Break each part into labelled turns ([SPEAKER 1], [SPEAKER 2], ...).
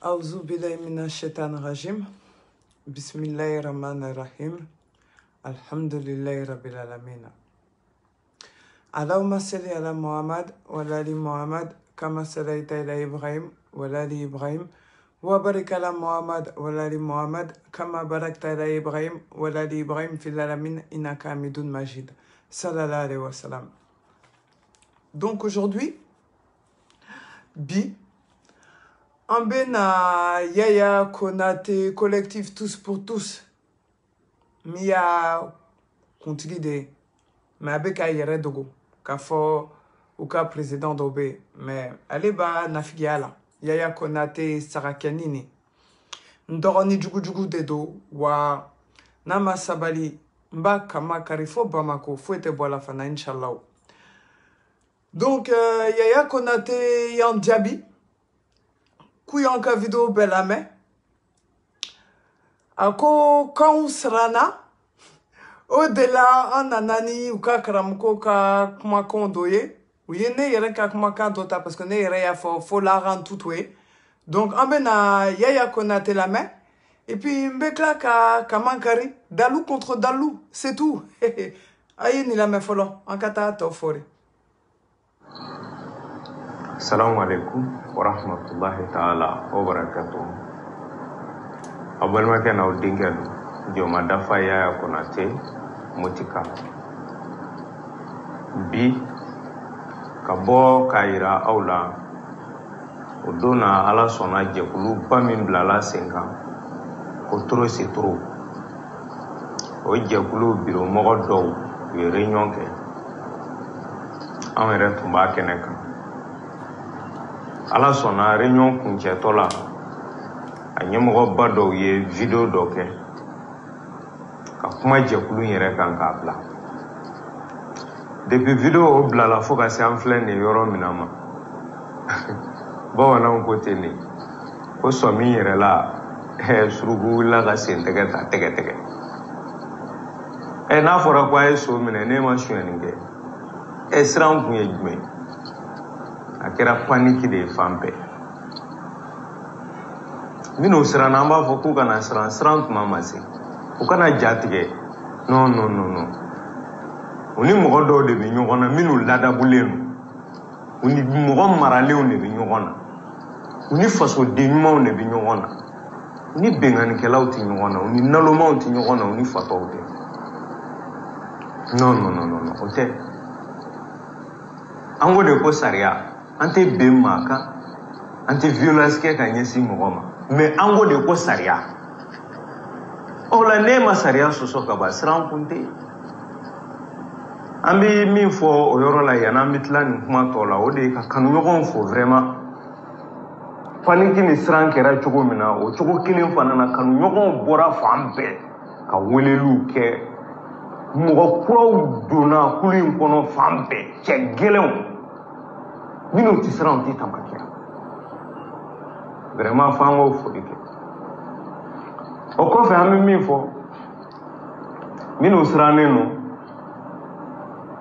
[SPEAKER 1] أعوذ بالله من الشيطان الرجيم بسم الله الرحمن الرحيم الحمد لله رب العالمين اللهم صل على محمد وعلى آل محمد كما صليت على إبراهيم وعلى آل إبراهيم وبارك على محمد وعلى آل محمد كما باركت على إبراهيم وعلى آل إبراهيم في العالمين إنك حميد مجيد صلى الله عليه وسلم. Donc aujourd'hui, en bena Yaya Konate collectif tous pour tous. Mia continue de mais avec ayere dogo ka fo ou ka président dobe mais allez ba nafigiala Yaya Konate sarakanini ndoroni jugu dedo wa nama sabali mba kama karifo bamako fo ete bola fana inshallah. Donc Yaya Konate yan diabi kuyanka video belame ako kausrana au-delà en anani ou ka karamko ka kuma kondoye ou yene yere ka kuma kandota parce que ne yere ya faut la rendre tout ouais. Donc en bena Yaya Konate la main et puis mbekla ka kamankari Dalou contre Dalou, c'est tout. Aïe ni la main follow en kata tofori.
[SPEAKER 2] Assalamu alaikum wa rahmatullahi ta'ala wa barakatuh. Abel make na udingelu joma dafa Yaya Konate mutika. Bi kabo kaira aula udona ala sona jekulu bamin blala senga ko tro c'est trop. O jekulu biro mogo dow ye réunion ke. Amere tumba keneka. Ala sona réunion kuncɛtɔ la a ɲɛmɔgɔba dɔw ye video dɔ kɛ ka kuma jɛkulu yɛrɛ kan k'a bila depuis video o bilala fo ka se an filɛ nin yɔrɔ min ma bamananw ko ten de ko sɔmi yɛrɛ la suruku wulila ka sen tɛgɛ ta tɛgɛ n'a fɔra ko a ye so minɛ ne ma sonyɛni kɛ siran kun ye jumɛn a kɛra paniki de ye fan bɛɛ minnu siranna an b'a fɔ k'u kana siran tuma ma se u kana jatigɛ non u ni mɔgɔ dɔw de bɛ ɲɔgɔn na minnu ladabulen don u ni mɔgɔ maralenw de bɛ ɲɔgɔn na u ni fasoden ɲumanw de bɛ ɲɔgɔn na u ni benganikɛlaw tɛ ɲɔgɔn na u ni nalomaw tɛ ɲɔgɔn na u ni fatɔw tɛ non o tɛ an ko de ko sariya an tɛ ben maa kan an tɛ violence kɛ ka ɲɛsin mɔgɔ ma mais an ko de ko sariya o la ne ma sariya sɔsɔ ka ban siran kun tɛ an bɛ min fɔ o yɔrɔ la yanni an bɛ tila nin kuma tɔ la o de ye ka kanuɲɔgɔnw fo vraiment paniki ni siran kɛra cogo min na o cogo kelen fana na kanuɲɔgɔnw bɔra fan bɛɛ ka weleliw kɛ mɔgɔ kuraw donna kulu in kɔnɔ fan bɛɛ cɛ gɛlɛnw minnu tɛ siran tɛ tamakɛ vraiment f'an k'o foli kɛ o kɔfɛ an bɛ min fɔ minnu sirannen don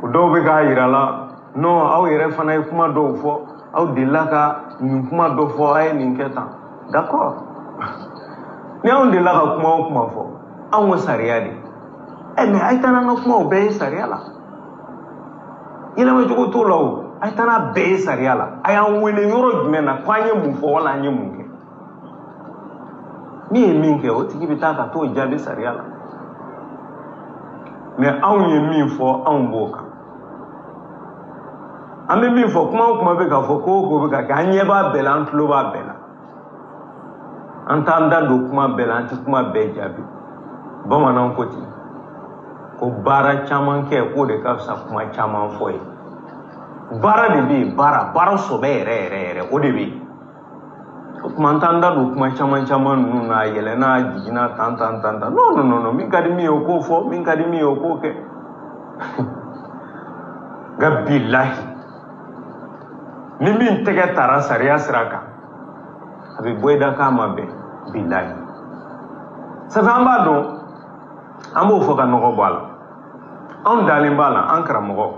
[SPEAKER 2] o dɔw bɛ k'a yira la non aw yɛrɛ fana ye kuma dɔw fɔ aw delila ka nin kuma dɔ fɔ a ye nin kɛ tan d'accord ni anw delila ka kuma o kuma fɔ anw ko sariya de mais a ye taa n'an ka kuma o bɛɛ ye sariya la yɛlɛmacogo t'o la o. A ye taa n'a bɛɛ ye sariya la a y'an wele yɔrɔ jumɛn na ko an ye mun fɔ wala an ye mun kɛ min ye min kɛ o tigi bɛ taa ka t'o jaabi sariya la mais anw ye min fɔ anw b'o kan an bɛ min fɔ kuma o kuma bɛ ka fɔ ko o ko bɛ ka kɛ an ɲɛ b'a bɛɛ la an tulo b'a bɛɛ la an t'an da don kuma bɛɛ la an tɛ kuma bɛɛ jaabi bamananw ko ten ko baara caman kɛ k'o de ka fisa kuma caman fɔ ye. Baara de bɛ yen baara sɔbɛ yɛrɛ o de bɛ yen o tuma an t'an da don kuma caman ninnu na yɛlɛnna jiginna tan non min ka di min ye o k'o fɔ min ka di min ye o k'o kɛ nka bilahi ni min tɛgɛ tara sariya sira kan a bɛ bɔ i da k'a ma bɛn bilahi sabu an b'a dɔn an b'o fɔ ka nɔgɔ bɔ a la anw dalen b'a la an karamɔgɔ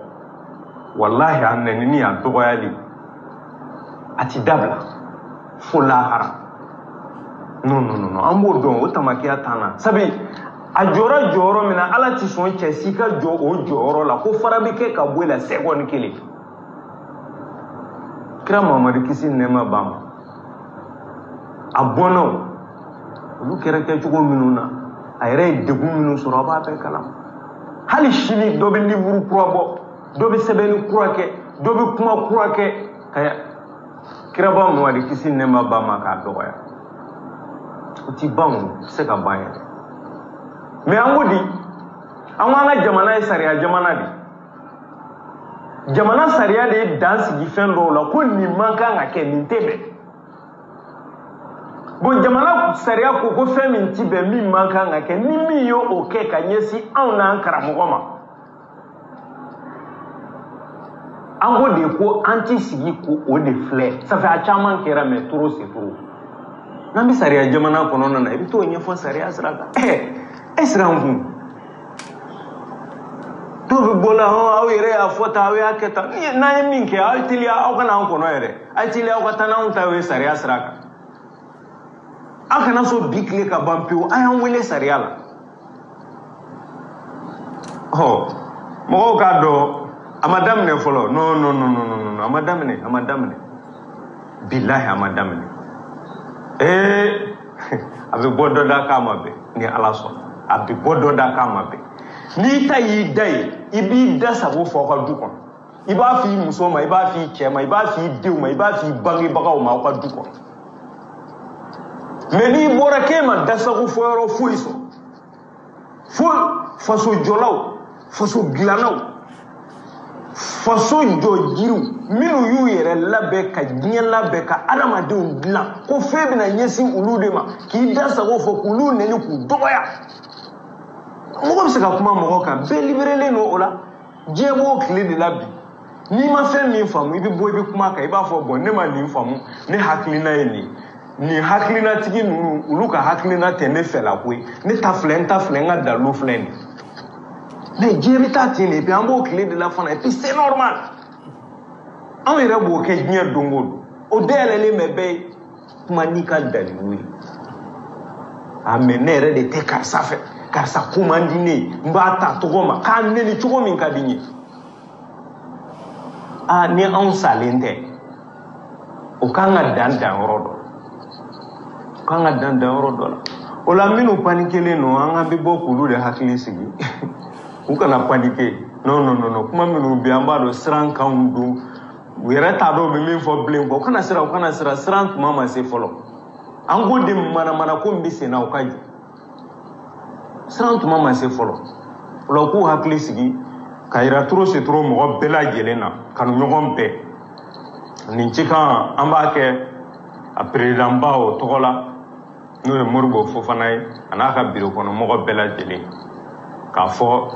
[SPEAKER 2] wallahi an nɛnini a dɔgɔyali a ti dabila fo lahara non non non an b'o dɔn o tamakiya t'an na sabi a jɔra jɔyɔrɔ min na ala ti sɔn cɛ si ka jɔ o jɔyɔrɔ la ko fara bɛ kɛ ka bɔ i la seconde kelen kira Mamadu kisi nɛɛma b'a ma a bɔnnaw olu kɛra kɛcogo minnu na a yɛrɛ ye degun minnu sɔrɔ a b'a bɛɛ kalama hali sini dɔ bɛ livre kura bɔ dɔ bɛ sɛbɛnni kura kɛ dɔ bɛ kuma kura kɛ ka kiraba Mamadu kisi nɛɛma b'a ma k'a dɔgɔya o ti ban o se ka ban yɛrɛ mais an ko di an ka jamana ye sariya jamana de jamana sariya de ye dan sigi fɛn dɔw la ko nin man kan ka kɛ nin tɛ bɛn bon jamana sariya ko fɛn min ti bɛn min man kan ka kɛ ni min ye o kɛ ka ɲɛsin anw n'an karamɔgɔ ma an ko de ko an ti sigi ko o de filɛ ça fait a caman kɛra mais trop c'est trop n'an bɛ sariya jamana kɔnɔna na i bɛ t'o ɲɛfɔ sariya sira kan siran kun dɔw bɛ bɔ la aw yɛrɛ y'a fɔ tan aw y'a kɛ tan n'an ye min kɛ aw teliya aw kana an kɔnɔ yɛrɛ aw teliya aw ka taa n'anw ta ye sariya sira kan aw kana so bi tile ka ban pewu a y'an wele sariya la mɔgɔw k'a dɔn a ma daminɛ fɔlɔ non a ma daminɛ bilahi a ma daminɛ a bɛ bɔ dɔ da k'a ma bɛn ni ala sɔnna a bɛ bɔ dɔ da k'a ma bɛn n'i ta y'i da ye i b'i da sago fɔ aw ka du kɔnɔ i b'a fɔ i muso ma i b'a fɔ i cɛ ma i b'a fɔ i denw ma i b'a fɔ i bangebagaw ma aw ka du kɔnɔ mais n'i bɔra k'e ma da sago fɔ yɔrɔ foyi sɔrɔ fo faso jɔlaw faso dilannaw faso jɔ jiriw minnu y'u yɛrɛ labɛn ka diɲɛ labɛn ka adamadenw dilan ko fɛn bɛna ɲɛsin olu de ma k'i da sago fɔ k'olu neni k'u dɔgɔya mɔgɔ bɛ se ka kuma mɔgɔ kan bɛɛ libérelen don o la diɲɛ b'o tile de la bi n'i ma fɛn min faamu i bɛ bɔ i bɛ kuma kan i b'a fɔ bon ne ma nin faamu ne hakilina ye nin hakilinatigi ninnu olu ka hakilina tɛ ne fɛ la koyi ne ta filɛ n ka dalu filɛ nin mais diɲɛ bɛ taa ten de et puis an b'o tile de la fana et puis c'est normal anw yɛrɛ b'o kɛ diɲɛ don o don o dayɛlɛlen bɛ bɛɛ ye kuma n'i ka dalilu ye mais ne yɛrɛ de tɛ karisa fɛ karisa ko man di ne ye n b'a ta tɔgɔ ma k'a neni cogo min ka di n ye ni anw salen tɛ o kan ka dan yɔrɔ dɔ la o la minnu panikelen don an bɛ bɔ k'olu de hakili sigi u kana panike non kuma minnu bɛ an b'a dɔn siran kanw don u yɛrɛ t'a dɔn u bɛ min fɔ bilen kɔ u kana siran tuma ma se fɔlɔ an ko de mana ko n bɛ sen na u ka jɔ siran tuma ma se fɔlɔ o la k'u hakili sigi ka yira trop c'est trop mɔgɔ bɛɛ lajɛlen na kanuɲɔgɔn bɛɛ nin cikan an b'a kɛ a perezidanba o tɔgɔ la n'o ye Moribo Fofana ye a n'a ka biro kɔnɔ mɔgɔ bɛɛ lajɛlen k'a fɔ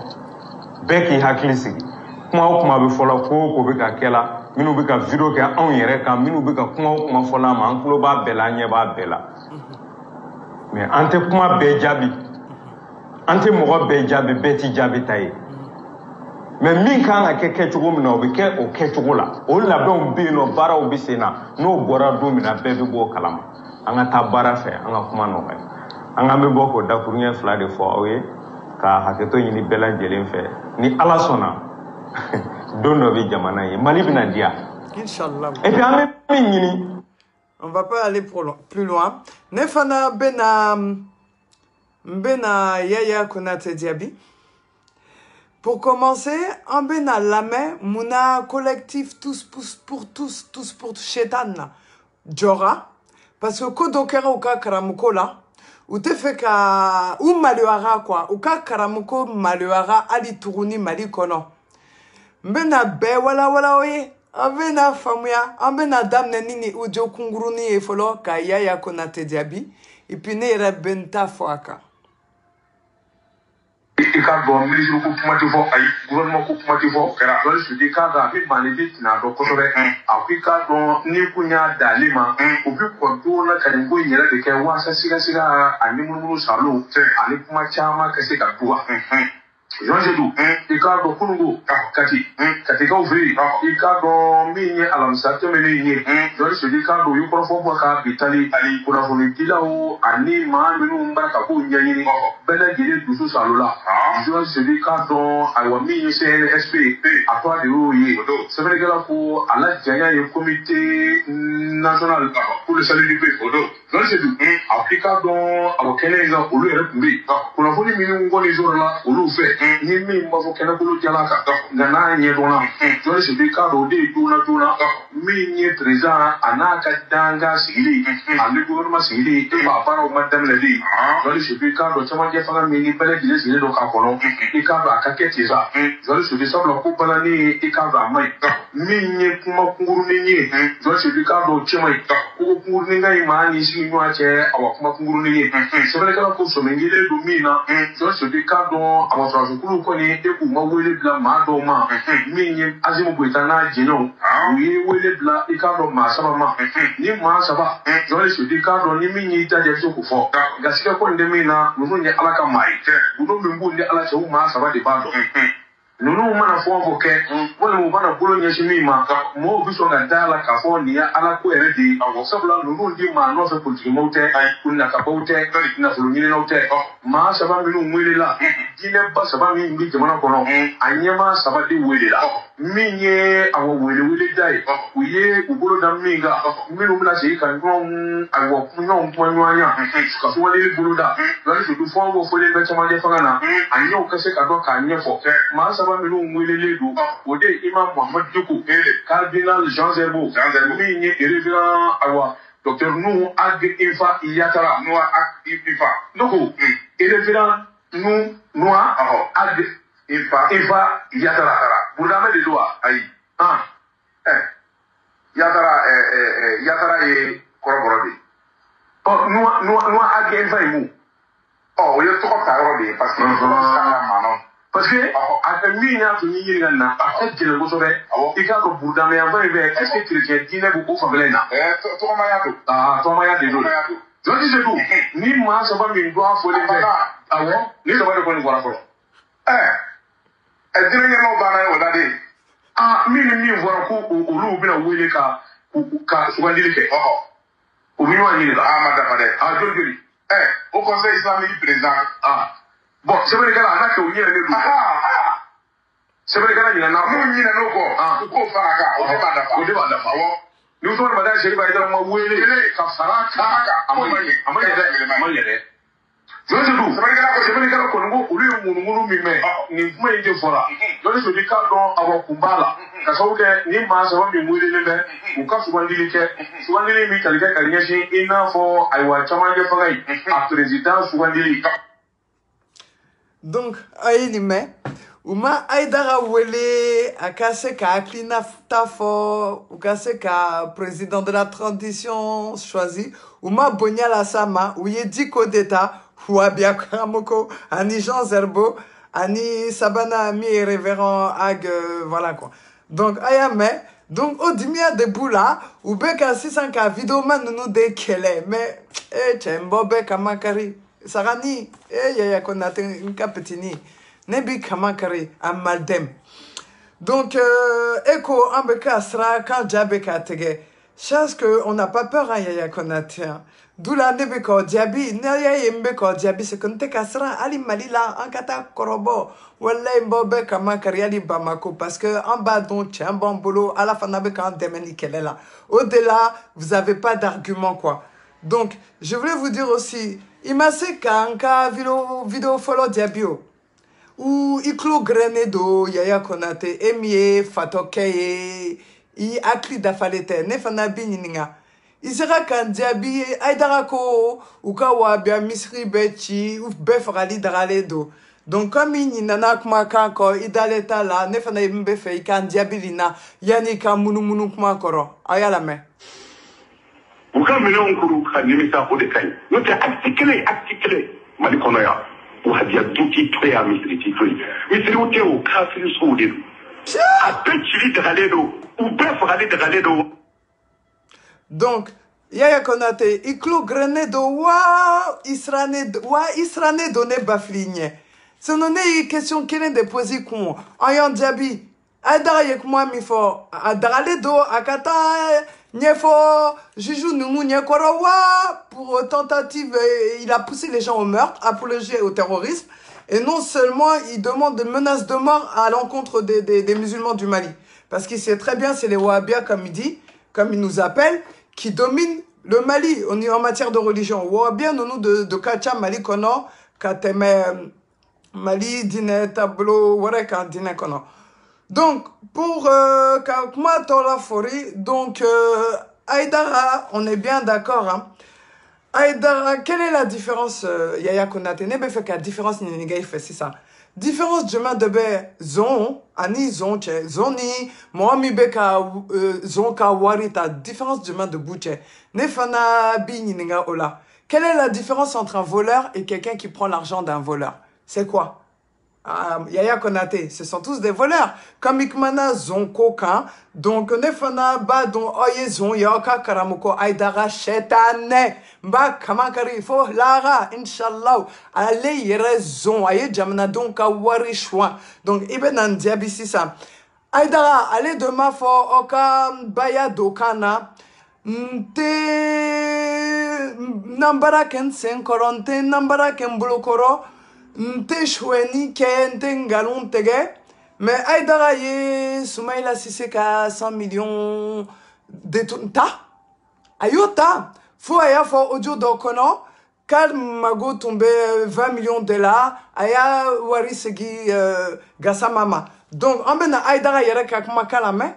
[SPEAKER 2] bɛɛ k'i hakili sigi kuma o kuma bɛ fɔla ko bɛ ka kɛ la minnu bɛ ka video kɛ anw yɛrɛ kan minnu bɛ ka kuma o kuma fɔla ma an tulo b'a bɛɛ la an ɲɛ b'a bɛɛ la mais an tɛ kuma bɛɛ jaabi an tɛ mɔgɔ bɛɛ jaabi bɛɛ ti jaabi ta ye mais min kan ka kɛ kɛcogo min na o bɛ kɛ o kɛcogo la o labɛnw bɛ yen nɔ baaraw bɛ sen na n'o bɔra don min na bɛɛ bɛ bɔ o kalama an ka taa baara fɛ an ka kuma nɔgɔya an k'an bɛ bɔ k'o dakuruɲɛ 2 de fɔ aw ye ka hakɛto ɲini bɛɛ lajɛlen fɛ ni ala sɔnna don dɔ bɛ jamana ye Mali bɛna diya
[SPEAKER 1] Inch'Allah.
[SPEAKER 2] et puis an bɛ min ɲini
[SPEAKER 1] on va pas aller plus loin ne fana bɛna Yaya Konate Diaby. Pour commencer, on bena lamé muna collectif tous pour Chétan Jora parce que kodokera uka karamuko là ou te fait ka ou maluara quoi uka karamuko maluara ali turuni mali kono mbena be wala oye ambena famuya ambena damne nini ujo kunguruni e folo ka Yaya Konate Diaby et puis ne rebenta foaka
[SPEAKER 3] i ka dɔn ministre ko kuma tɛ fɔ ayi gouvernement ko kuma tɛ fɔ kɛra donc je dis k'a kan a bɛ Mali bɛ tɛna dɔn kosɛbɛ a ko i k'a dɔn ni kun y'a d'ale ma u bɛ kɔn cogo la ka nin ko in yɛrɛ de kɛ walasa siga a ni munumunu salo ani kuma caman ka se ka to wa Jean Jedou, il cadre Kungo, Kati, Katika Ouvri, il cadre Mini Alamsa, Temeni, Joris, il cadre Yuprofoka, Vitali, Ali, Kunafonitila, Ani, Manu, Bakapu, Yani, Bella Gilles, Dusu Salula, Joris, il cadre Awami, CNSP, à toi de Rouye, c'est vrai que là, pour Allah Jaya, le comité national pour le salut du pays, Joris, Jedou, Africa, dont, à Kenya, au lieu de République, pour la folie, nous, les jours là, au lieu fait. Ni mi mbafo kena bolo jalaka ngana nye dona jole se be ka do de dona mi nye président anaka danga sigili ale gouvernement sigili e ba para o madame le di jole se be ka do chama je fanga mi ni bele dile sigili do ka kono e ka ba ka keti za jole se be sabla ko bala ni e ka ba mai mi nye kuma kunguru ni nye jole se be ka do chama ko kunguru ni ngai ma ni si nwa che awa kuma kunguru ni nye se bele ka ko so mengile do mi na jole se be ka do awa kulu koni eku ma wele bla ma do ma minye azimu buitana jino uye wele bla ikado ma saba ma ni ma saba jole se di kado ni minye ita je so kufo gasike ko ndemi na nunu nye alaka mai uno mimbu ndi ala che ma saba de bado nunu mana fo voke wala mo bana bolo nye shimima mo biso nga dala ka fo ni ala ko eredi sabula nunu ndi ma no se politiki mote kunna ka bote na fulunyi na ote ma saba minu mwele la dine ba saba mi mbi jamana kono anyema saba de wele la minye awo wele dai uye ubolo da minga minu mla se ka ngon awo kunyo ntwanya ka so wale bolo da lali se du fo wo fo le be chama de fangana anyo ka se ka do ka nyefo ma saba minu mwele le do ode imam Muhammad Duku cardinal Jean Zerbo minye révérend awa Docteur Nou Ag Ifa Yatara Noa Ag Ifa Noko révérend Nou Noa Ag Ifa Yatara Boudame de Doa Aïe Yatara et Koroborodi oh Noa Ag Ifa Imu oh il y a trop de paroles parce que parce que à mi na to ni yiri na a tele go so be e ka ko burda me ava be est ce que chrétien dine bu ko famele na to ma ya to ma ya de do je dis tout ni ma so ba mi do afo le be awo ni so ba de ko ni gora fo dine ni no ba na o da de mi vora ko olu bi na wele ka so ba dile ke o mi wa ni la ma da pa de joli au conseil islamique président bon c'est vrai que là on a que on y est le c'est vrai que là il y a na mo nyina no ko faraka o de banda fa wo ni so na bada sheri ba ida ma wele ka faraka amanye je te dis c'est vrai que là ko ngo ulu ngunu mi me ni kuma inde fora je te dis ka don awo kumbala ka so ke ni ma so mi wele le be u ka suwandili mi kalika kalinya shi ina fo aiwa chama de fagai a président suwandili.
[SPEAKER 1] Donc, aïlime, uma aïdara wele, akase ka aklina tafo, ukase ka président de la transition choisi, uma bonya la sama, ouye diko d'État, oua biakramoko, ani Jean Zerbo, ani Sabana ami révérend Ag, voilà quoi. Donc, ayame, donc, odimia de boula, ou beka 600 ka vidéo man nous de kele, mais, tchembobe kamakari. Sarani, yaya konate nka petini, nebi kamakari amaldem. Donc, eko ambeka sra quand jabeka tege. Chasse que on n'a pas peur, hein, yaya konate. D'où la nebeko diabi, naya yembeko diabi, c'est qu'on te kasra ali malila, en kata korobo, wala imbobe kamakari ali bamako, parce que en bas donc, tiens, bon boulot, à la fin n'abeka en demeni qu'elle est là. Au-delà, vous avez pas d'argument, quoi. Donc, je voulais vous dire aussi, il m'a dit qu'un vidéo follow diabio ou iklo grenedo yaya konate emie fatokeye i akli dafalete ne fana bininga isera kan diabi aidarako ou kawa bia misri bechi ou befrali draledo donc comme il nana kuma kanko idaleta la ne fana imbe fe kan diabilina yani kan munu kuma koro ayala me
[SPEAKER 4] uka milon kuru ka nimisa ko de kai yote article mali kono ya wahdia duki to ya misri wote o kafiri so de a petit de raledo ou bref raledo de raledo.
[SPEAKER 1] Donc yaya konate iklo grenedo wa israne donne baflinye c'est non une question qui est de poser con ayan diabi Aïdara yek moi mi fo adrale do akata nyefo Juju Nounou Nyekorowa pour tentative il a poussé les gens au meurtre, apologie au terrorisme et non seulement il demande des menaces de mort à l'encontre des musulmans du Mali parce qu'il sait très bien c'est les Wahhabias comme il dit, comme il nous appelle qui dominent le Mali en matière de religion. Wahhabias nous de Kacha Mali kono kateme Mali dine tableau wareka dine kono. Donc, pour Kakma Tola Fori, donc Aïdara, on est bien d'accord. Hein? Aïdara, quelle est la différence Yaya Konate, nebe fait la différence ni fait c'est ça. Différence de main de be zon, ani zon che, zoni, moami beka zon ka warita, différence de main de bouche. Nefana bi ninga ola. Quelle est la différence entre un voleur et quelqu'un qui prend l'argent d'un voleur? C'est quoi? Yaya Konate, ce sont tous des voleurs. Comme Ikmana zon coquin, donc nefana ba don oye zon yoka karamoko aïdara chetane. Ba kamankari fo lara inshallah. Allez yere zon aye jamna donc wari chouan. Donc iben an diabisi ça. Aïdara allez demain fo oka baya dokana. Nte nambara ken sen koronte nambara ken blokoro. Nte choueni ken nte ngalon tege. Mais Aïdara ye Soumaïla Cissé ka 100 millions de ta. Ayota. Faut aya fo audio dokono. Kal mago tombe 20 millions de $. Aya wari segi gasa mama. Donc en bena Aïdara yere ka kuma kalame.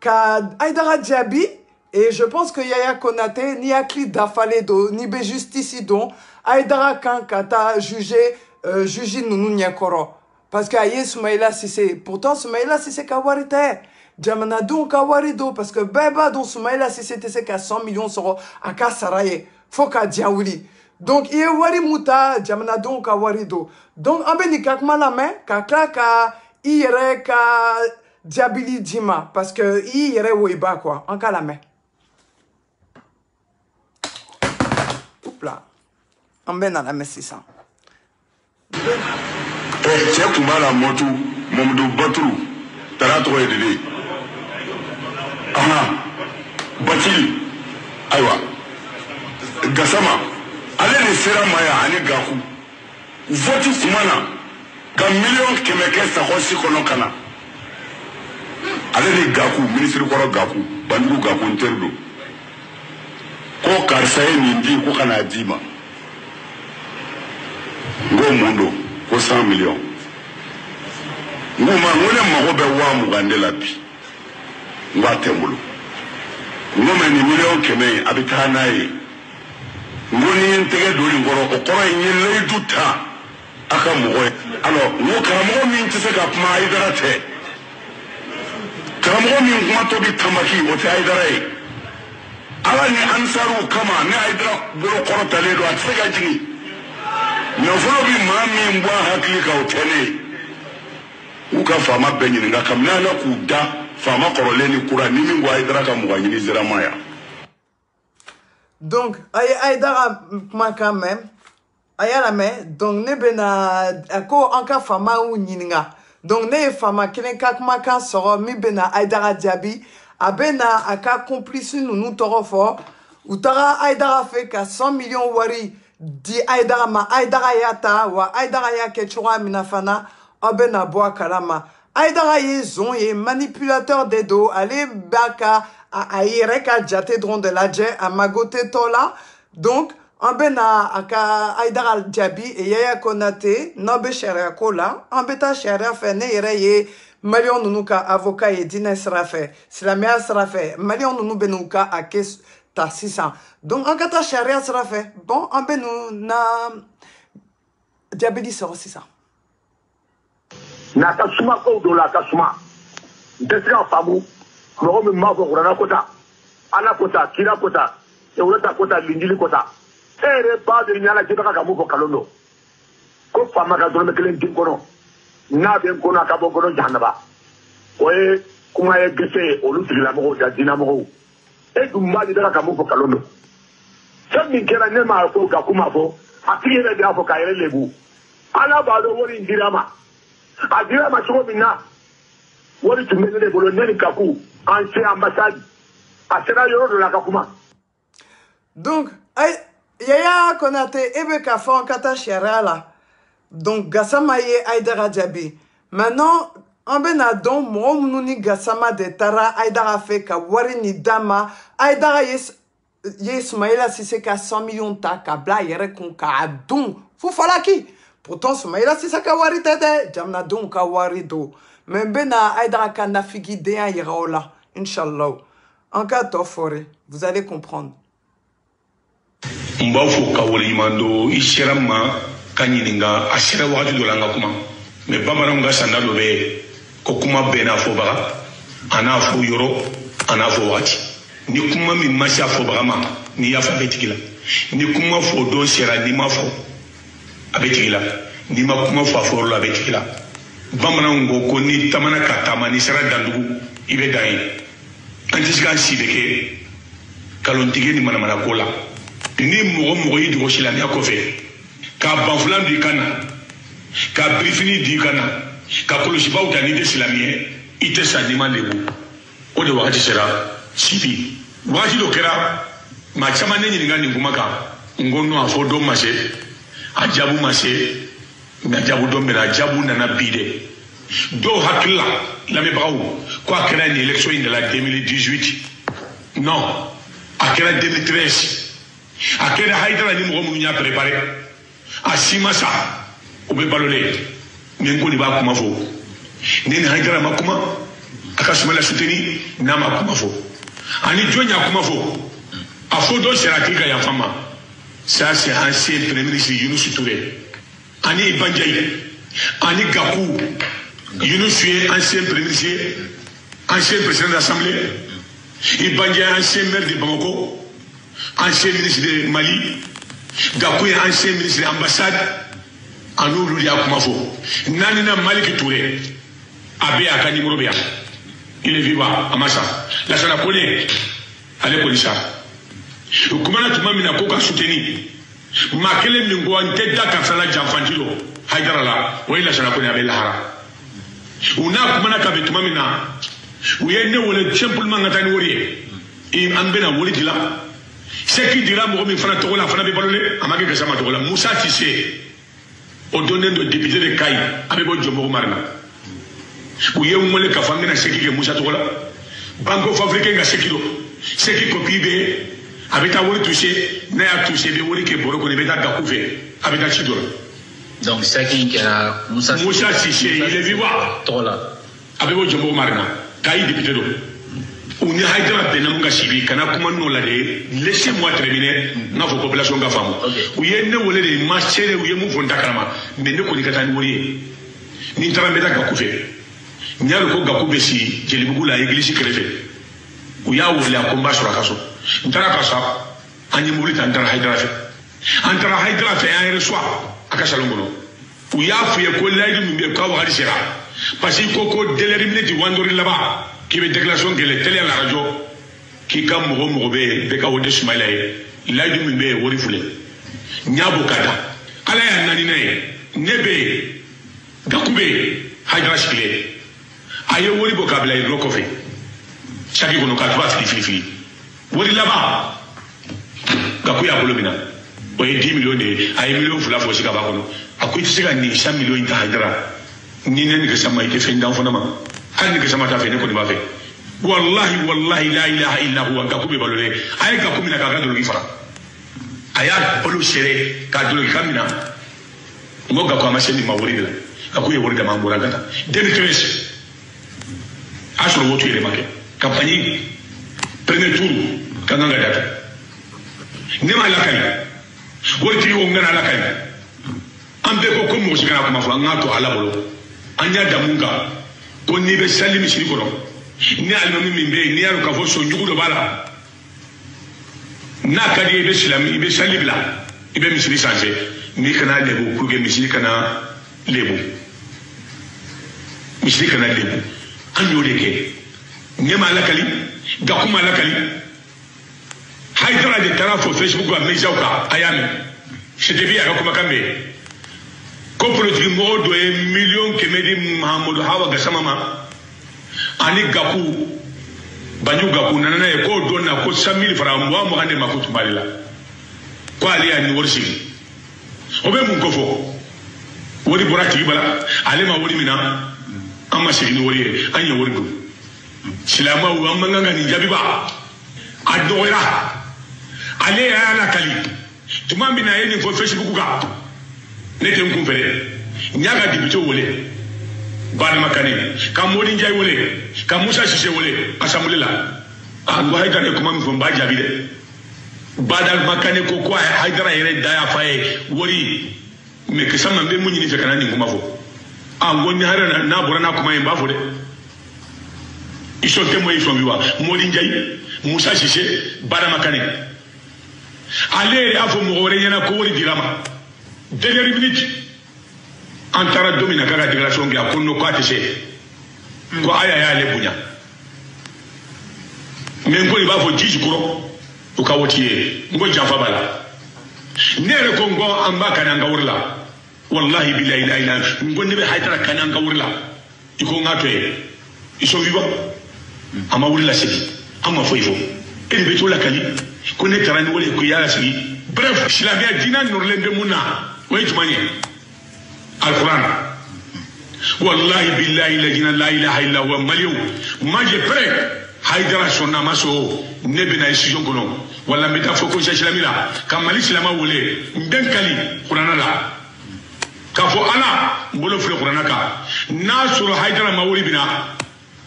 [SPEAKER 1] Ka Aïdara Diaby. Et je pense que Yaya Konate ni akli dafaledo ni be justicido. Aïdara kan kata jugé Juji Nounou Nyekoro. Parce que Soumaïla Cissé, pourtant Soumaïla Cissé kawarite. Jamanadou kawarido parce que beba don Soumaïla Cissé te ka 100 millions soro aka saraye. Foka diaouli. Donc il wari muta Jamanadou kawarido. Donc ambeni kakma la main ka klaka ire ka diabili dima parce que ire weba quoi. En cas la main. Oups là. Amben à la main c'est ça.
[SPEAKER 4] Cɛ kun b'a la motu Mamadou Baturu taara tɔgɔ ye de de Bacili ayiwa Gassama ale de sera ma yan ani Gakou vote tuma na ka 100 000 kɛ sakɔsi kɔnɔ ka na ale ni Gakou ministre kɔrɔ Gakou Banjugu Gakou n teri don ko karisa ye nin di ko ka n'a di ma n ko mun don ko 100 millions. Ngo ma ngone mago be wa mugande la bi. Ngwa tembulu. Ngo ma ni million keme abita na ye. Ngo ni ntege doli ngoro okoro nyele duta aka mugo. Alors, ngo karamo min tse ka pma Aïdara te. Karamo min kuma to bi tamaki o te Aïdara ye. Ala ni ansaru kama ni Aïdara bolo koro tale do atse ga jini. Nafolo bi mami mbwa hakili ka otene uka fama benyi nga kamna na kuda fama koroleni kura nimi ngwa Aïdara ka muganyini zira maya.
[SPEAKER 1] Donc Aïdara ma quand même aya la main donc ne bena ko anka fama ou nyinga donc ne fama kilen kakma kan soro mi bena Aïdara Diaby abena aka complice nous torofo utara Aïdara fait ka 100 millions wari di Aïdara ma Aïdara yata wa Aïdara ya kechura minafana abena boa kalama Aïdara ye zon ye manipulateur des dos allez baka a ayereka jate dron de la dje a magote tola donc abena aka Aïdara Diaby et Yaya Konate nobe sharia kola ambeta sharia fe ne yere ye Malion Nounouka avocat et Dina Srafe Slamia Srafe Malion Nounou benuka a kes ta 600. Donc, en kata charia sera fait. Bon, en ben nous na Diaby sera 600.
[SPEAKER 5] Na kasuma ko do la kasuma. Desira famu. Mo me ma ko rana kota. Ana kota, kira kota. E wala kota lindili kota. Ere ba de nyala jita ka mu ko kalondo. Ko fama ka do me kelen tin kono. Na ben kono ka bo kono jahanaba. Oye kuma e gese olu tigila mo da dinamo. Et du mal de la Camou pour Calono. C'est une guerre ne m'a fait Gakou ma fo, a crié les gars pour Kaire les bouts. ala ba do wori dirama adirama so minna wori tumene de bolo neni kaku ancien ambassade asera yoro de la kakuma.
[SPEAKER 1] Donc Yaya Konaté ebe ka fa kata sherala. Donc Gassama ye Aïdara Diaby. Maintenant en benadon mo mununi Gassama de Tara Aïdara fe ka wari ni dama Aïdara yes Soumaïla Cissé ka 100 millions ta ka bla yere kon ka adon fu falaki. Pourtant Soumaïla Cissé ka wari tede jamna don ka wari do. Mais bena Aïdara ka nafigi de an yeraola inshallah. En cas d'offre, vous allez comprendre.
[SPEAKER 4] Mbafo kawali mando ishirama kanyininga ashira watu dolanga kuma me bamaranga sandalo be ko kuma bena fo baga ana fo yoro ana fo wati ni kuma mi masha fo baga ma ni ya fa betikila ni kuma fo do shira ni ma fo abetikila ni ma kuma fo fo la betikila bamarango ko ni tamana katama ni sara dandugu ibe dai antisika sibeke kalontigi ni manamana kola ni mogo yi digo silami akofe ka banfulan di kana ka brifini di kana ka kolosibaw ta ni de silami ite sanima lebu o de wakati sera sibi wakati do kera ma chama ne nyinga ni ngumaka ngono afo do mase ajabu mase na jabu do mera jabu na bide do hakla la me bawo ko akera ni election de la 2018 non akera 2013 akera haidara ni mo munya préparé asima sa obe balole mengo ni ba kuma fo ni haidara makuma akasuma la soutenir na makuma fo ani jonya kuma fo afo do seratika ya fama ça c'est ancien premier ministre Younous Touré ani Banjai ani Gakou Younous ancien premier ministre ancien président de l'Assemblée Banjai ancien maire de Bamako ancien ministre de Mali, Gakou est ancien ministre de l'ambassade, en nous, il y a Kumafo. Nanina Malik Touré, Abbé Akani Mourobia, il est vivant à Massa. La Sana connaît, allez pour ça. Kumana Tumamina Koka soutenu, Makele Mingo en tête d'Akafala Janfantilo, Haïdarala, oui, la Sana connaît avec Lahara. Una Kumana Kabetumamina, où il y a une simplement Nathan Worier, et Ambena Woridila. Ce qui dira Mohamed Fana Togola, Fana Bebalole, Amake Gassama Togola, Moussa Tissé, au donné de député de Kaï, avec Djombo Marna. Où il y a un mollet qui a fait un séquille Moussa Togola, Banco Fabriqué, Sekiro, ce qui copie B, avec un word touché, n'a touché des words qui est pour reconnaître à Gakouvé, avec un Chidora.
[SPEAKER 6] Donc, c'est qui a Moussa
[SPEAKER 4] Tissé, il est vivant. Togola, avec Djombo Marna, Kaï député d'eau. On est Haïdra Benamunga Sibi, Kana Kumano Lade, laissez-moi terminer notre population Gafam. Où il y a une volée de marché, où il y a un mouvement d'Akarama, mais ne connaît pas Nuri. Nintarameda Gakoufé. Nialko Gakoubesi, Jelibou la église crevée. Où il y a où il y a un combat sur la casse. Ntarakasa, Animoulit Antara Haïdra. Antara Haïdra fait un reçoit à Kassalongono. Où il y a fait un collègue de Kawarisera. Parce qu'il y a un déliré de Wandori là-bas. Qui veut déclaration que les télé à la radio qui comme Mourbe Beka Ode Soumaïla là du Mimbe Worifule Nyabo Kata Alaya Nanine Nebe Gakoube Haïdra Sikile Aye Wori Bokabla Rokofe Chaki Kono Katwa Fili Wori là-bas Gakuya Bolomina Oye 10 millions de Aye millions Fula Fosi Kabakono Akou Tsika ni 100 millions de Haïdra Ninen que ça m'a été fait dans fondament Anni que ça m'a fait ne connaît pas fait. Wallahi la ilaha illa huwa Gakoube balole. Aye Gakoube na kaga dolo gifara. Aya bolu sere ka dolo kamina. Mo Gakou amasheni mawuri la. Gakou ye wori da mambura gata. 2013. Asro wotu ile make. Campagne premier tour kananga data. Nema la kai. Wori ti ngana la kai. Ambe ko ko mo sikana ko mafu ngato ala bolo. Anya damunga. Ko ni be sali misiri kono ni almami min be ni yaro ka fo so njugo do bala na kadi be silami be sali bla ibe misiri sanse ni kana lebu pour que misiri kana lebu anyo deke nyema lakali Gakuma lakali Haïdara de tara fo Facebook wa mejauka ayami c'était bien Gakuma kambe ko politique mo do e million kemedi Mahamadou Hawa Gassama ma ani Gakou banyu Gakou nana e ko do na ko 100,000 francs mo ande makutu balila ko ali ani worsi o be mun ko fo wori borati bala ale ma wori mina amma sigini wori anya wori do silama wa manganga ni jabiba adoira ale ya na kali tuma mina yeni fo Facebook ga ne tem ko fere nyaga dibito wole bana makane kam modi njay wole kam Musa Cissé wole asamulila an wa haydara ko mam fo ba jabi de badal makane ko ko haydara yere daya faye wori me ke sama be munyi ni fe kana ni kuma fo an gonni harana na borana kuma en ba fo de iso te mo iso biwa modi njay Musa Cissé bana makane ale afo mo wore yana ko wori dirama dernière minute antara domina kaga déclaration ga konno ko atese ko aya ya le bunya men ko ba fo jiji kuro o ka wotiye ngo jafa bala nere ko ngo amba kana nga wurla wallahi billahi la ilaha ngo ne be haydara kana nga wurla iko ngato e iso viva ama wurla sigi ama fo ifo en be tola kali ko ne tarani wole ko yala sigi bref islamia dina nurlembe munna ويجمعني القرآن والله بالله الذي لا إله إلا هو مليون ما جبرك هيدرا سونا مسو نبنا يسجون كنو ولا متفوكو شاشلامي لا كمالي سلاما ولي مدنكالي قرآن لا كفو أنا بولو في القرآن كا ناسور هيدرا مولي بنا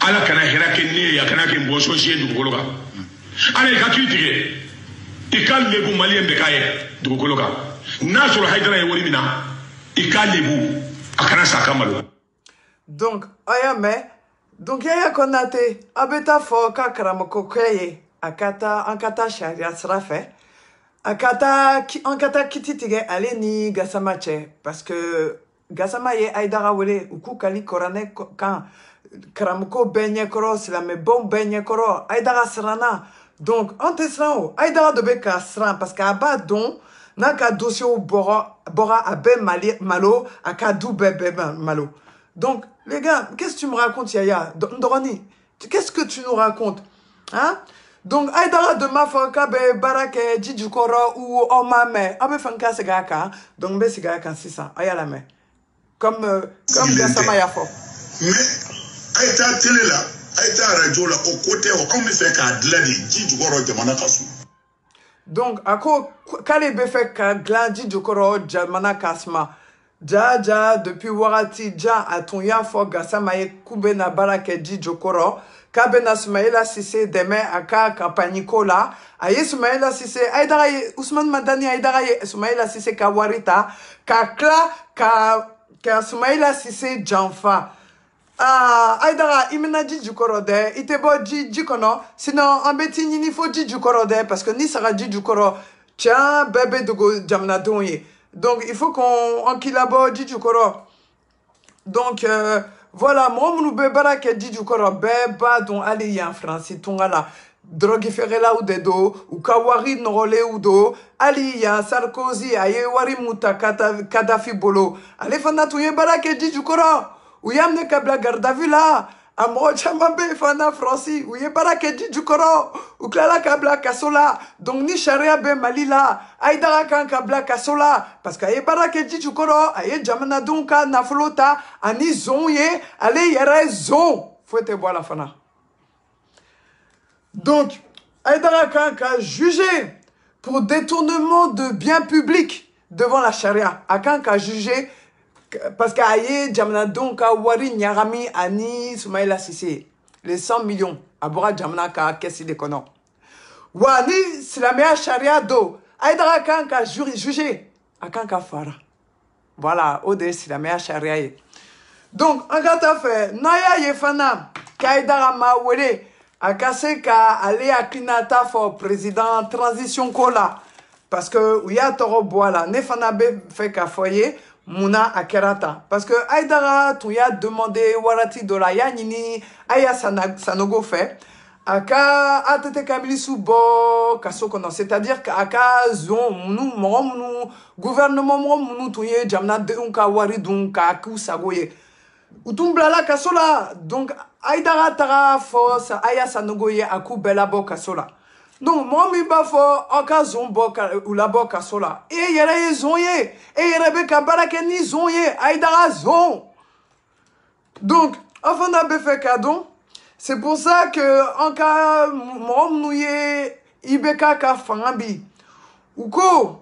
[SPEAKER 4] على كنا هراك النية كنا كن بوشو شيء دكولوكا أنا يكاكيتي إكال لبو ماليم بكاية دكولوكا Nasur Haydara e wori mina ikalebu akana sakamalo.
[SPEAKER 1] Donc ayame donc Yaya Konaté abeta fo kakramako kweye akata sharia srafe akata kititige aleni Gassamache parce que Gassama ye Haydara wele uku kali korane kan kramako benye koro sila me bon benye koro Haydara srana donc antesran Haydara de beka sran parce que aba don Naka dossier au bora abe malo aka dou bebe malo. Donc les gars, qu'est-ce que tu me racontes Yaya Ndorani, qu'est-ce que tu nous racontes hein? Donc Haydara de mafaka be barake jijukoro ou omame abe fanka segaka donc be segaka 600 ayala me comme Gassama ya fo.
[SPEAKER 7] Mais Aïta télé là, Aïta radio là au côté on me fait ka dladi jijukoro jamana kasu.
[SPEAKER 1] Donc, ako kale befe ka glandi jukoro jamana kasma. Ja depuis warati ja atonya fo Gassama ye kube na barake di jukoro. Kabe na Soumaïla Cissé deme aka kampaniko la. Aye Soumaïla Cissé Haydara ye Ousmane Madani Haydara ye Soumaïla Cissé ka warita ka ka Soumaïla Cissé janfa. Haydara imena jukoro de itebo jikono sinon ambeti ni fo jukoro de parce que ni sera jukoro tiens bébé de jamna donye donc il faut qu'on enkilabo jukoro donc voilà moi mon bébara ke jukoro beba don ali en France tongala drogue ferre là ou dedo ou kawari norole ou do ali ya Sarkozy aye wari muta Kadhafi bolo ale fana tuye barake jukoro Uyam ne kabla garda vu là. Amo chamambe fana Franci. Uye barake jukoro. Uklala kabla kasola. Donc ni sharia be malila. Haydara kan kabla kasola. Parce que aye barake jukoro. Aye jamana donka na flota. Ani zonye. Ale yere zon. Faut te voir la fana. Donc, Haydara kan ka jugé pour détournement de biens publics devant la charia. Akan ka jugé parce qu'aïe jamna donc wari nyarami ani Soumaïla Cissé les 100 millions abora jamna ka kesi de kono wani silamia sharia do Haydara kan ka jugé akan ka fara voilà ode silamia sharia donc angata fait naya yefana Haydara ma wele akase ka ale akinata for président transition kola parce que uya toro boala ne fana be fait ka foyer Muna Akerata. Parce que Haydara, tu as demandé Warati de la Yanini, Aya Sanogo fait. aka atete kamili subo kaso kono, c'est-à-dire qu'aka zon munu mo munu gouvernement mo munu tuye jamna de unka wari dun ka ku sagoye utumbla la kasola. Donc aidara tara force aya sanogoye aku bela bo kasola. Donc mo mi ba fo aka zon bo ou la bo kasola e yere zonye e yere be ka barake ni zonye aidara zon. Donc enfin na be fait cadeau. C'est pour ça que en cas m'ouye ibeka ka fangabi uko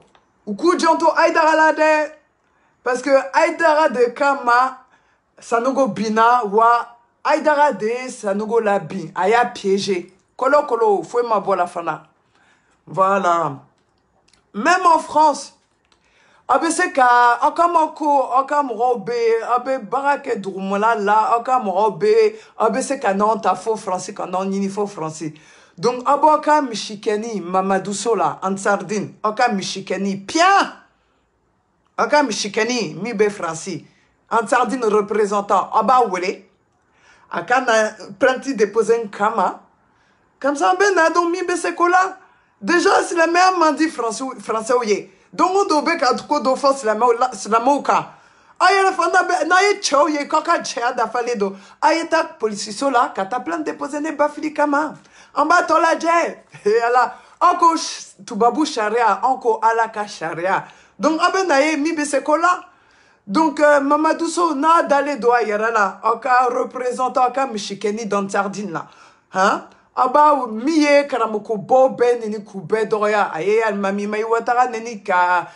[SPEAKER 1] janto aidara la de parce que aidara de kama sanogo bina wa aidara de sanogo la bin aya piégé kolo faut ma bola fana. Voilà, même en France abese ka akamako akamrobe abe barake durumala la akamrobe abese ka non ta faux français ka non ni faux français. Donc aboka mishikeni Mamadou Sola en sardine aka mishikeni pia aka mishikeni mi be français en sardine représentant aba wele aka na planti déposer un kama comme ça ben na donc mi be sekola déjà c'est la même mandi français oye. Donc on doit faire tout de force la moka. Aïe fanda be na ye chow ye kaka chia da fale do. Aïe ta police sola kata plan déposer ne bafili kama. En bas tola je. Et ala encore tu babu sharia encore ala ka sharia. Donc abe na ye mi be sekola. Donc Mamadou So na d'aller do ayera la. Aka représentant aka mishikeni dans sardine là. Hein? Aba miye karamoko bo ben neni kube doya aye almami mai watara neni ka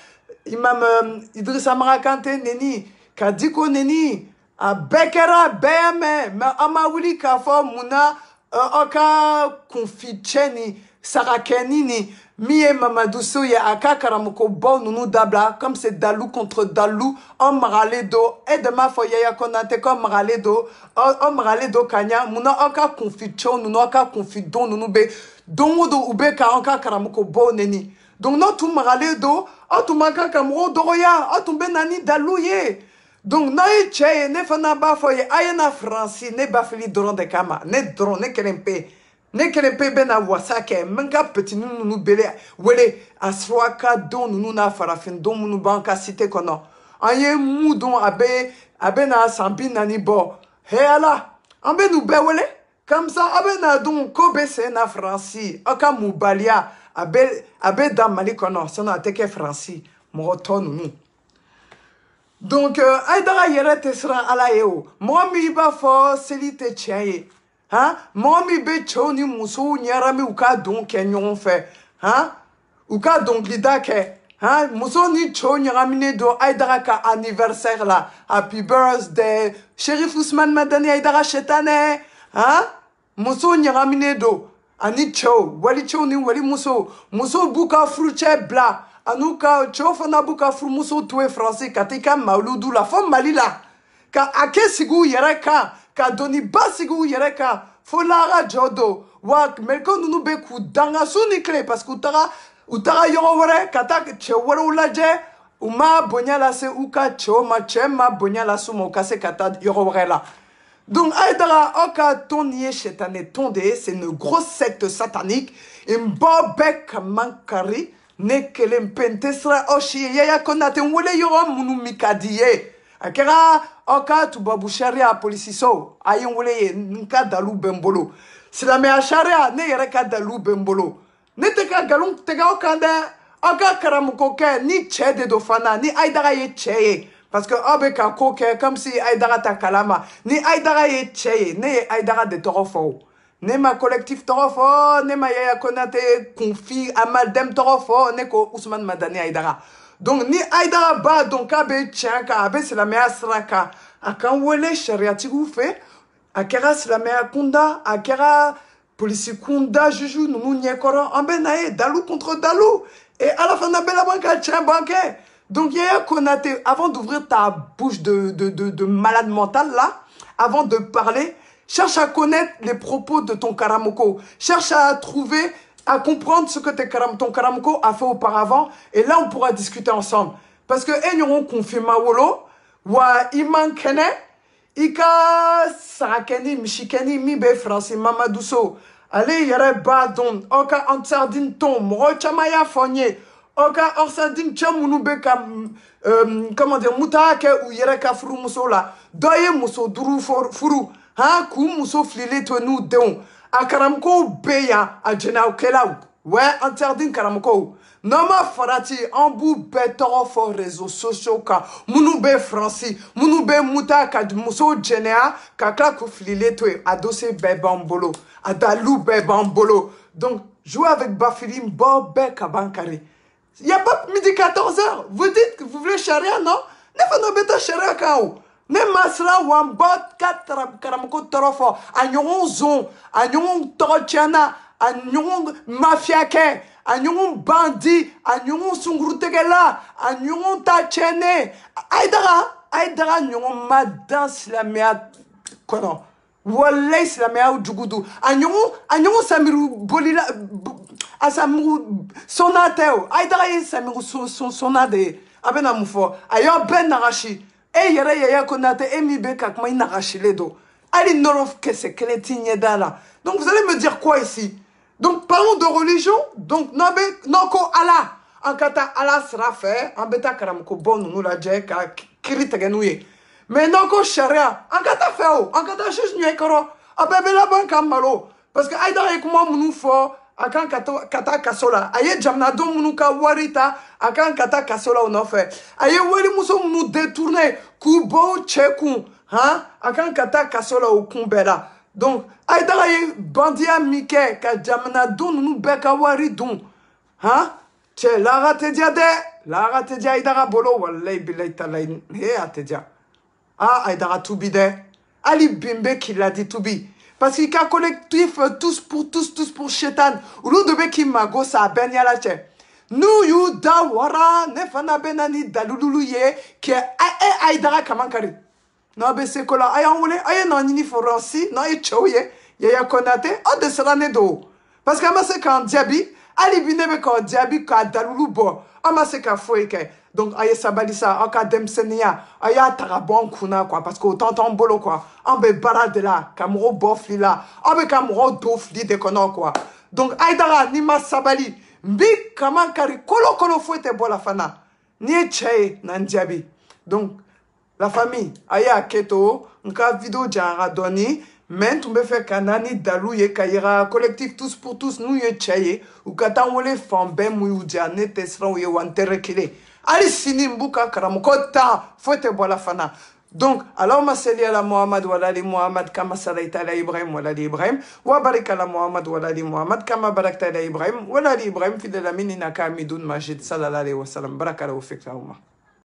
[SPEAKER 1] imam Idrissa Marakante neni ka diko neni a bekera beme ma amawuli ka fo muna aka konficheni sarakeni ni miye Mamadou So ya aka karamoko bo nunu dabla comme c'est Dalou contre Dalou en maraledo edema fo ya konate comme maraledo en maraledo kanya muna aka confition nunu aka confidon nunu be dongo ube ka aka karamoko bo neni. Donc non tout maraledo atu maka kamro doroya atu benani Dalou ye. Donc na che ne fana ba fo ye ayena franci ne bafili doron de kama ne doron ne kelempe ne kelempe bena wasake menga petit nunu bele wele aswaka don nunu na farafin don nunu banka cité kono aye mu don abe na sambi nani bo he ala ambe nu be wele comme ça abe na don kobe se na franci aka mubalia abe da mali kono sono ateke franci mo to nunu. Donc aidara yere tesra ala yeo mo mi ba fo selite tiaye. Hein? Momi be choni muso nyarami uka donc nyon fait. Hein? Uka donc lidake. Hein? Muso ni choni ramine do aidara ka anniversaire là. Happy birthday. Shérif Ousmane Madani aidara chetane. Hein? Muso ni ramine do. Ani cho. Wali choni wali muso. Muso buka fruche bla. Anuka cho fana buka fru muso tué français katika mauludu la femme malila. Ka ake sigu yereka. Ka doni basigu yereka folara jodo wa melko nunu be ku danga suni kle parce que utara yoro wore kata cheworo ulaje uma bonya la se uka choma chema bonya la sumo kase kata yoro wore la. Donc aidara oka tonie chetane tonde c'est une grosse secte satanique imbobek mankari nekele mpentesra oshi ya konate wole yoro munu mikadiye akera oka tu babu sharia policiso ayin wole nka dalu bembolo sila me sharia ne yere ka dalu bembolo ne te ka galon te ga okande oka karamuko ke ni chede do fana ni aidara ye cheye parce que obe ka koke comme si aidara ta kalama ni aidara ye cheye ne aidara de torofo ne ma collectif torofo ne ma yaya konate confi amadem torofo ne ko Ousmane Madani aidara. Donc ni aidara ba donc abe tianka abe c'est la meilleure sraka akan wele shariati fait akera c'est la meilleure kunda akera police kunda juju nous nyekoro ambe nae Dalou contre Dalou et à la fin na bela banque tien banque. Donc Yaya Konaté avant d'ouvrir ta bouche de malade mental là avant de parler cherche à connaître les propos de ton karamoko, cherche à trouver à comprendre ce que ton karamoko a fait auparavant et là on pourra discuter ensemble parce que enyoron confirma wolo wa iman kene ika sarakeni mishikeni mibe français Mamadou So allez yɛrɛ b'a dɔn aw ka ansardine ton mɔgɔ caman y'a fɔ n ye aw ka ansardine cɛ minnu bɛ ka comment dire muta kɛ u yɛrɛ ka furumuso la dɔ ye muso 5 furu k'u muso fililen to n'u denw a karamɔgɔw bɛ yan a jɛnɛkɛlaw ouais ansardine karamɔgɔw n'an ma farati an b'u bɛɛ tɔgɔ fɔ réseaux sociaux kan minnu bɛ faransi minnu bɛ muta ka musow jɛnɛya ka tila k'u fililen to yen a dossier bɛɛ b'an bolo a dalilu bɛɛ b'an bolo donc jouer avec Bafili bɔ bɛɛ ka ban kari il y a pas midi 14h vous dites que vous voulez charia non ne fana bɛ taa charia kan o ne ma siran wa n bɔ ka karamɔgɔ tɔɔrɔ fɔ a ɲɔgɔn zon a ɲɔgɔn tɔgɔ tiɲɛna a ɲɔgɔn mafiya kɛ a ɲɔgɔn bandi a ɲɔgɔn sunkurutigɛla a ɲɔgɔn ta tiɲɛnen a ye daga ɲɔgɔn ma dan silamɛya kɔnɔ walayi silamɛya jugu don a ɲɔgɔn samiru bolila a samiru sɔnna tɛ o a ye daga ye samiru sɔnna de ye a bɛna mun fɔ a y'aw bɛɛ nagasi e yɛrɛ Yaya Konate e min bɛ ka kuma i nagasilen don hali nɔrɔ kisɛ kelen t'i ɲɛda la donc vous allez me dire quoi ici. Donc, parlons de religion. Donc, non ko Allah. En kata Allah sera fait. En beta karamko bon nous la djek ka kiri tegenouye. Mais non ko sharia. En kata feo. En kata juge nye koro. A bebe la ban kamalo. Parce que aïda yekuma mounou fo. Akan kata kasola. Aye jamna do mounou ka warita. Akan kata kasola on en fait. Aye wali mousso mounou détourné. Kubo tchekou. Akan kata kasola ou kumbela. Donc, aïdara ye bandia mike ka jamana dun nu beka wari dun. Tche, lara te dia de. Lara te dia aïdara bolo. Wallahi bilay talay. He a te dia. Aïdara toubi de. Ali Bimbe qui l'a dit toubi. Parce qu'il y a un collectif tous pour Chétan. Ou l'eau de Beki Mago sa ben yalache. Nous you da wara nefana benani daluluye qui est aïdara kamankari. Non, mais c'est quoi là? Aïe, on voulait, aïe, non, ni foransi, non, et tchouye, Yaya Konate, oh, de cela do. Parce que moi, c'est quand diabi, ali binebe quand diabi, quand dalulu bo, ah, moi, c'est quand foueke. Donc, aïe, sabalisa, oh, quand demsenia, aïe, tarabon kuna, quoi, parce qu'autant ton bolo, quoi, en be barade là, kamuro bofli là, en be kamuro dofli de kono, quoi. Donc, aïdara, ni ma sabali, mbi, kaman kari, kolo fouete bo la fana, ni tcheye, nan diabi. Donc, la famille, aya keto, nka vidéo jara doni, men tumbe fait kanani dalou ye kayira collectif tous pour tous nous ye chaye ou kata wole fambe mu dia ne tesra ou ye wantere kile. Ali sini mbuka karamukota fote bola fana. Donc, Allahumma salli ala Muhammad wa ali Muhammad kama sallaita ala Ibrahim wa ali Ibrahim wa barik ala Muhammad wa ali Muhammad kama barakta ala Ibrahim wa ali Ibrahim fil alamin innaka hamidun majid sallallahu alayhi wa sallam. Barakalahu fik Allahumma.